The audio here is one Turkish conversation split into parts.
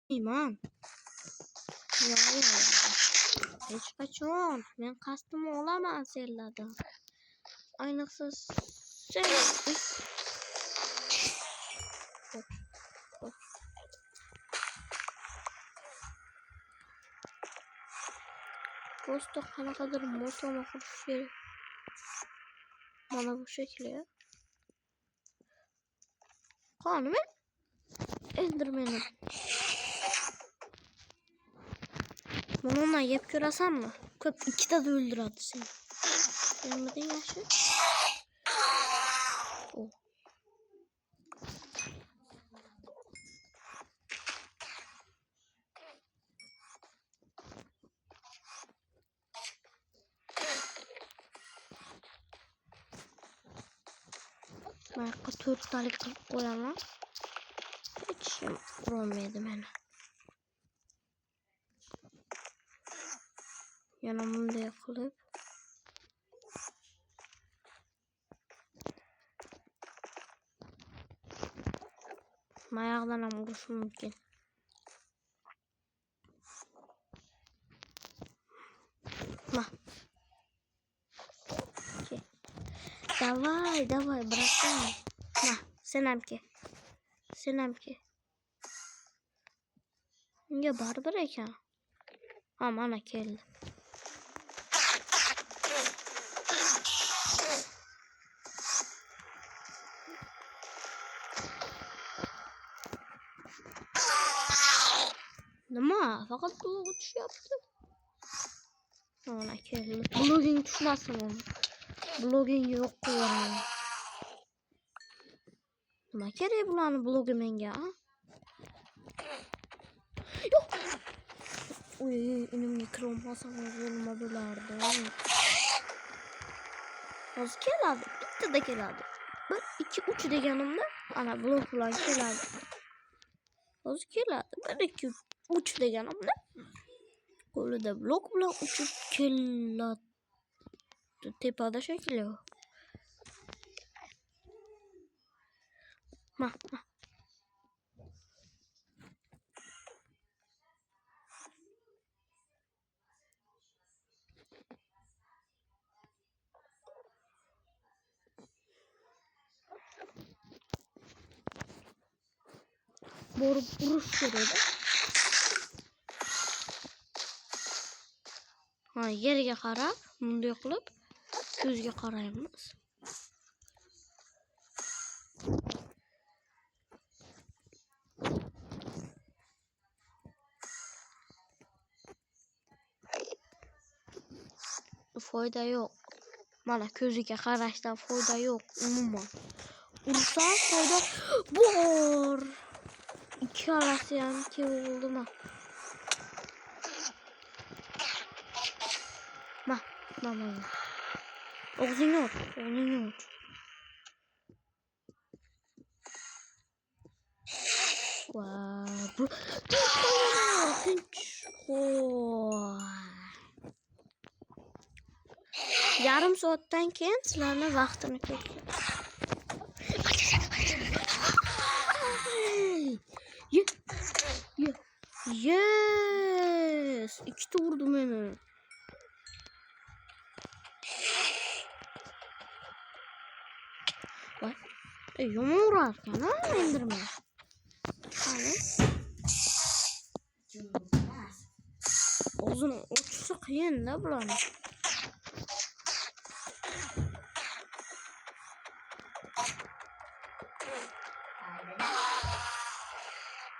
İman. Ya. Hech qachon men qasdimni olaman senlardan. Ayniqsa sen. Posta qanaqadir moslama qilish kerak. Mana bu shekilli. Qanimi? Enderman'im. Bununla yep ko'rasanmi? Ko'p ikkita da o'ldiradi seni. Bilmading yaxshi? Oh. Ben 4 tane kılıp koyalım. Hiç vurulmaydı beni. Yanımda yakılıp. Ayaklarına vuruşum mümkün. Nah. Okay. Давай, братан. Nah, senamki. Niye barbar ekan? Ha, mana keldi. Nima? Faqat blog tushyapti. Mana keldi. Blogging tushmasin uni. Blogging yo'q qo'yaman. Nima kerak bularni blogi menga, a? Yo'q. Uy, inimga kirolmasam bo'lma bo'lardi. Hozir keladi. Bittada keladi. 1, 2, 3 deganimda ana blog bilan keladi. Hozir keladi. 1, 2, 3 deganimda qo'lida blok bilan uchib keladi. Tepada shekilli. Ma. Borib urush kerak. Ha, yerga qarab, bunday qilib ko'zga qaraymiz. Foyda yo'q. Mana ko'ziga qarashdan foyda yo'q umuman. Urushdan foyda bor. Ikkalasi ham keldimi? Mana. Og'zingni och. Wow, bu yarim soatdan keyin sizlarning vaqtini ko'rdim. Yes! İkita vurdu beni. Bak. Yumruğu vurarken ha indirme. Hani? Ağzını uçsa kıyın ne bulan?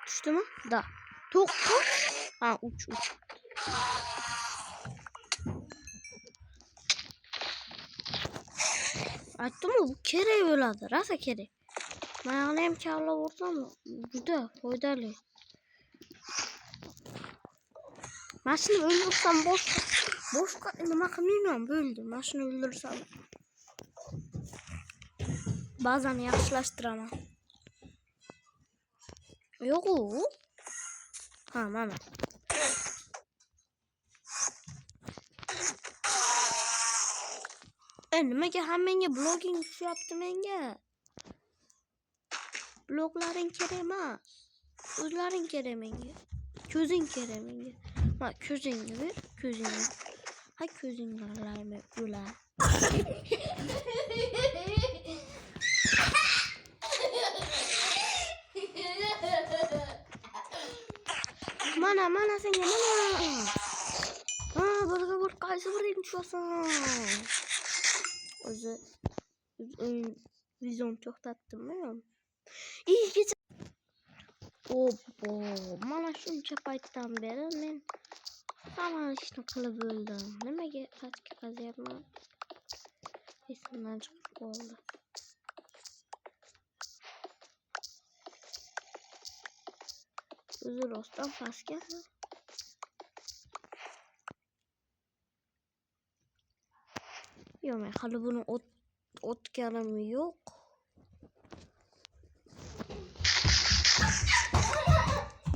Düştü mü? Da. Tok. Ha uç. Aytdim bu kerak bo'ladi, rosa kerak. Mayog'ini ham kavlab o'rsam, juda foydali. Mana shuni o'ldirsam boshqa nima qilmayman, bo'ldi. Mana shuni o'ldirsam ba'zan yaxshilashtiraman. Yo'q-ku. Ha, mana. Nimaga hammangga blogging tushyapti menga? Bloglaring kerak emas. O'zlaring kerak menga. Ko'zing kerak menga. Ma ko'zingni ber, ko'zingni. Ha ko'zingni olaymi ular. Mana senga mana. Ha, birga bir qaysi birini tushasan? O'zi o'yin vizon to'xtatdimmi yo'q? İyi Oppo, mana shuncha paytdan beri men hamma ishni qilib bo'ldim. Nimaga pastga qazyapman? Esimdan chiqib qoldi. O'zi rostdan pastgami? Yo'q, men hali buni o'tganim yo'q.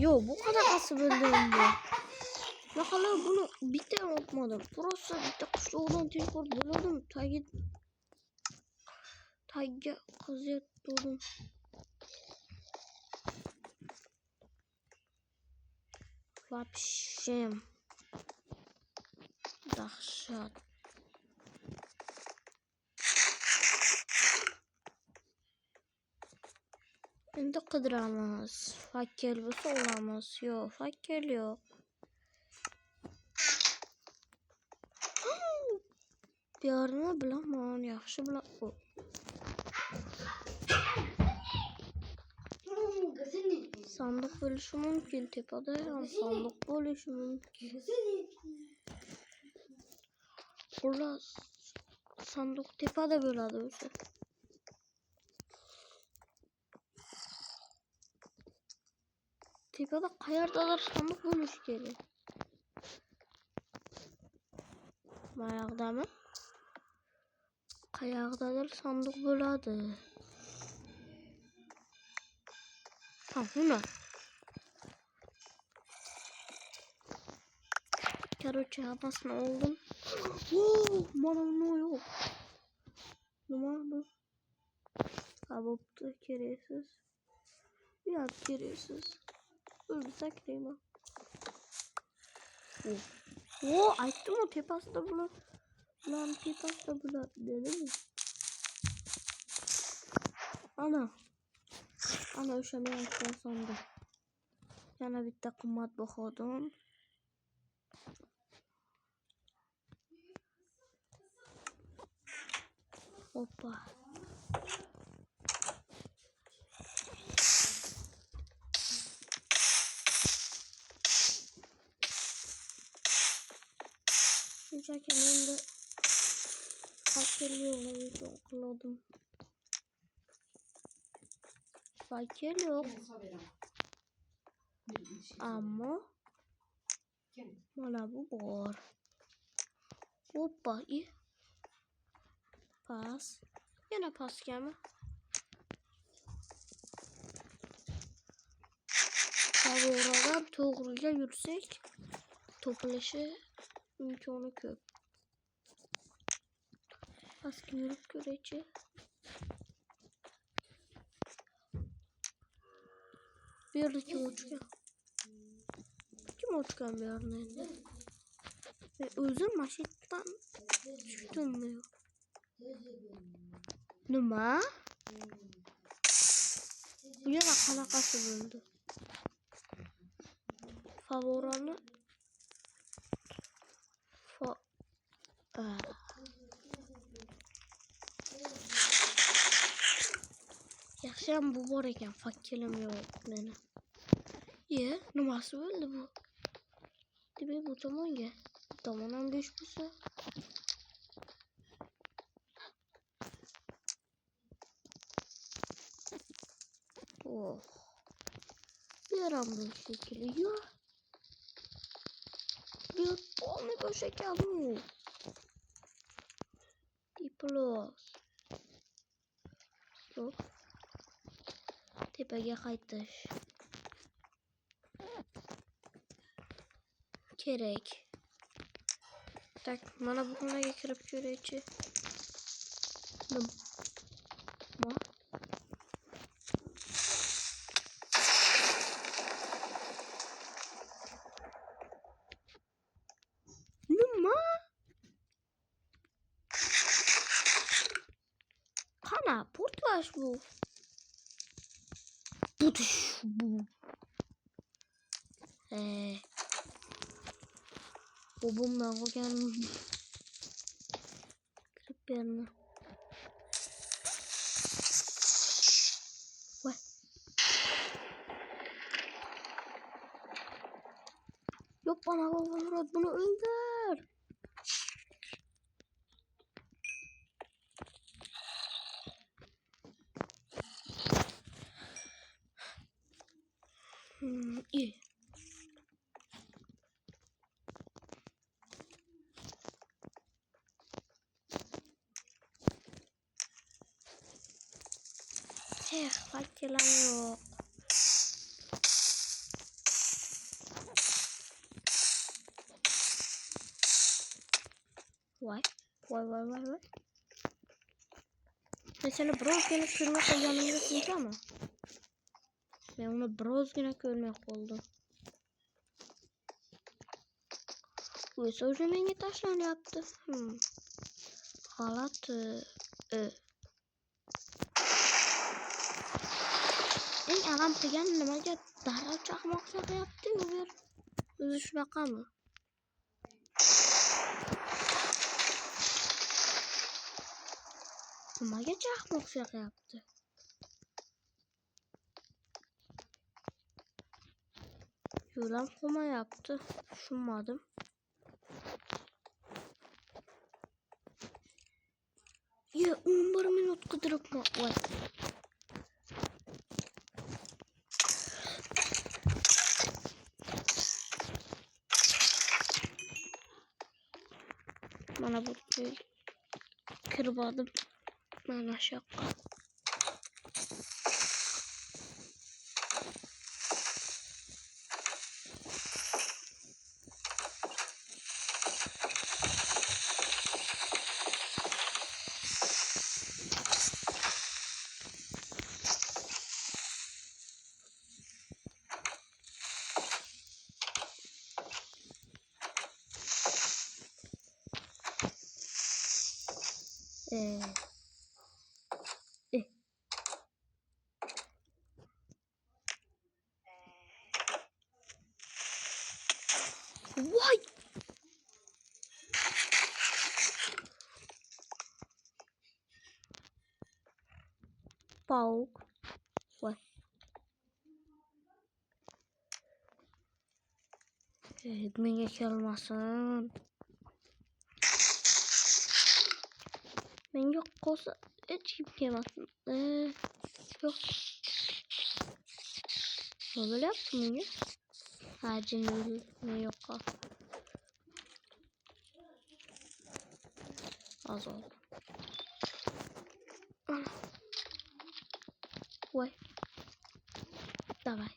Yo'q, bu qanaqasi bo'ldi endi? Men hali buni bitta o'tmadim. Prosta bitta qishloqdan telefon bo'ladim. Tagga qazyaptim. Вообще dahshat. Endi qidiramiz. Fakkel bo'lsa olamiz. Yo'q, fakkel yo'q. Diyorni bilaman, yaxshi bilaman. Sandık bo'lishi mumkin, tepada ham sandık bo'lishi mumkin. Xullas, sandık tepada bo'ladi o'zi. Tepada qayerdadir sandık bo'lishi kerak. Mayaqdami? Qayerdadir sandık bo'ladi. Ha, buna. Короче, hammasini oldim. Mana bu yo'q. Nima bu? Ha, bo'pti, keraksiz. Bu ham keraksiz. O'zi sakrayman. Aytdim-ku, tepasida bular. Bularning tepasida bular dedim. Ana o'sha men aytgan sandık. Yana bitta qimmatbahodan. Hoppa. Şunchaki menda fakkel yo'q, qildim. Fakkel yo'q. Ammo mana bu bor. Hoppa, pas. Yana pastgami? Favoridan to'g'riga yursak, to'plashi imkoni ko'p. Pastga yurib ko'raychi. Bu yerda kim o'tgan? Kim o'tgan bu yerda endi? O'zim mashinadan tushdimmi yo'q? Nima? Bu yana qanaqasi bo'ldi? Favorani yaxshiyam bu bor ekan, fakkelim yo'q meni. Nimasi bo'ldi bu? Demak, bu tomonga. Bu tomon ham 5 bo'lsa. Bu yaram bu şekilde. Yo'q. Bu polni bosh ekan bu. Diplos. Yo'q. Tepaga qaytish kerak. Tak, mana bu xonaga kirib ko'raychi. Nima? Ha portlaş bu. Putuş bu. Babamla o gelmiş. Kırıp yerine. Vay. Yok bana baba Murat bunu öldür. İyi. Bak yalan yok. Vay. Vay. Mesela Brozgen'i kırmak yanındasınız ama. Ben onu Brozgen'e kırmak oldum. Bu sözü beni taşlan yaptı. Halat. En aram kıyan nemaga dara çakmaksak yaptı ya. Özü şunaka mı? Nemaga çakmaksak yaptı. Yolan kuma yaptı. Şunmadım. Ya 11 minut kıdırıp mı? Vay. Bana bu kırbadım. Bana şaka. Vay. Pauk. Vay. Ekmeğe çalmasın. Ben yok olsa hiç yemezsin. Yok. Böyle yaptım ya. Hacın ne yok ha. Az oldu. Vay. Давай.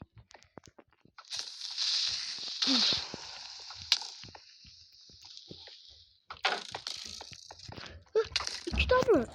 İki tane.